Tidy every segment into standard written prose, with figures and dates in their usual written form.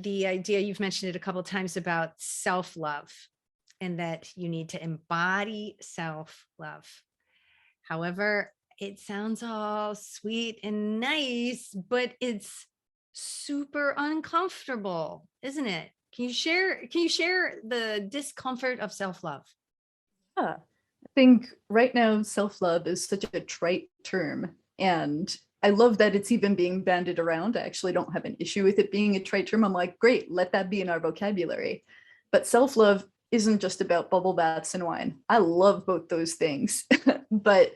the idea, you've mentioned it a couple of times, about self-love, and that you need to embody self-love. However, it sounds all sweet and nice, but it's super uncomfortable, isn't it? Can you share the discomfort of self-love? Yeah. I think right now self-love is such a trite term, and I love that it's even being bandied around. I actually don't have an issue with it being a trite term. I'm like, great, let that be in our vocabulary. But self-love isn't just about bubble baths and wine. I love both those things. But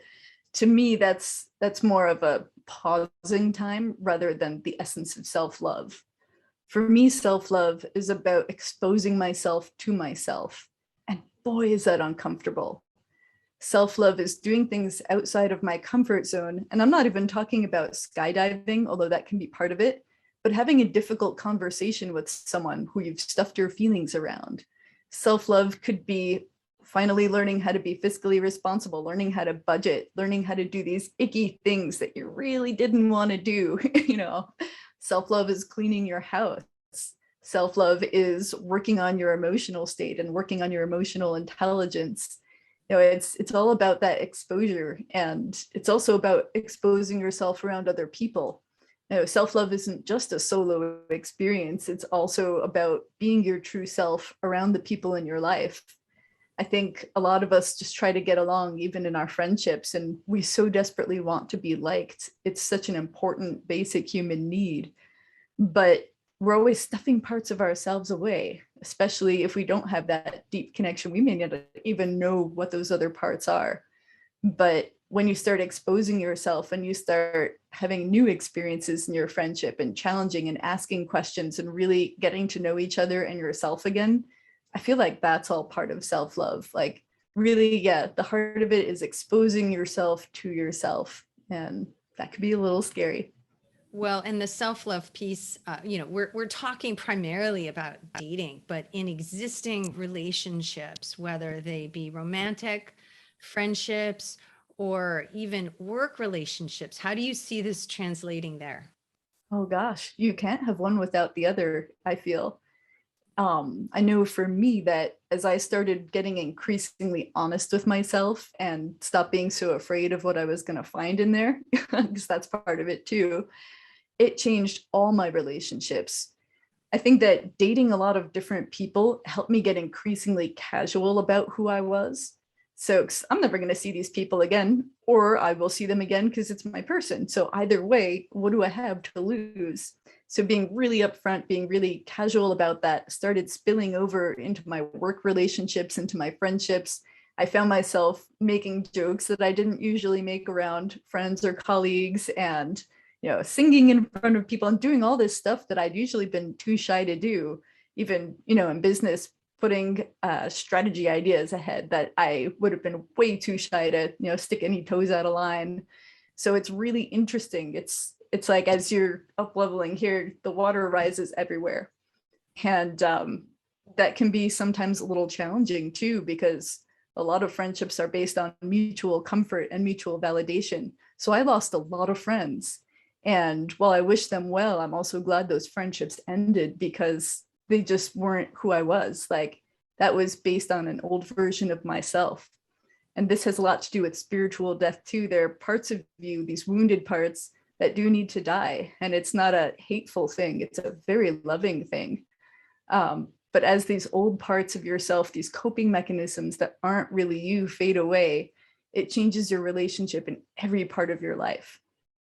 to me, that's more of a pausing time rather than the essence of self-love. For me, self-love is about exposing myself to myself. And boy, is that uncomfortable. Self-love is doing things outside of my comfort zone. And I'm not even talking about skydiving, although that can be part of it, but having a difficult conversation with someone who you've stuffed your feelings around. Self-love could be finally learning how to be fiscally responsible, learning how to budget, learning how to do these icky things that you really didn't want to do. Self-love is cleaning your house. Self-love is working on your emotional state and working on your emotional intelligence. It's all about that exposure, and it's also about exposing yourself around other people. Self-love isn't just a solo experience. It's also about being your true self around the people in your life. I think a lot of us just try to get along, even in our friendships, and we so desperately want to be liked. It's such an important basic human need, but we're always stuffing parts of ourselves away, especially if we don't have that deep connection. We may not even know what those other parts are. But when you start exposing yourself and you start having new experiences in your friendship and challenging and asking questions and really getting to know each other and yourself again, I feel like that's all part of self-love. Like, really, yeah, the heart of it is exposing yourself to yourself. And that could be a little scary. Well, and the self-love piece, we're talking primarily about dating, but in existing relationships, whether they be romantic, friendships, or even work relationships, how do you see this translating there? Oh gosh, you can't have one without the other, I feel. I know for me that as I started getting increasingly honest with myself and stop being so afraid of what I was going to find in there, because that's part of it too, it changed all my relationships. I think that dating a lot of different people helped me get increasingly casual about who I was. So 'cause I'm never going to see these people again, or I will see them again because it's my person. So either way, what do I have to lose? So being really upfront, being really casual about that started spilling over into my work relationships, into my friendships. I found myself making jokes that I didn't usually make around friends or colleagues, and singing in front of people and doing all this stuff that I'd usually been too shy to do, even, in business, putting strategy ideas ahead that I would have been way too shy to, stick any toes out of line. So it's really interesting. It's like as you're up leveling here, the water rises everywhere. And that can be sometimes a little challenging too, because a lot of friendships are based on mutual comfort and mutual validation. So I lost a lot of friends. And while I wish them well, I'm also glad those friendships ended because they just weren't who I was. Like, that was based on an old version of myself. And this has a lot to do with spiritual death too. There are parts of you, these wounded parts, that do need to die. And it's not a hateful thing, it's a very loving thing. But as these old parts of yourself, these coping mechanisms that aren't really you fade away, it changes your relationship in every part of your life.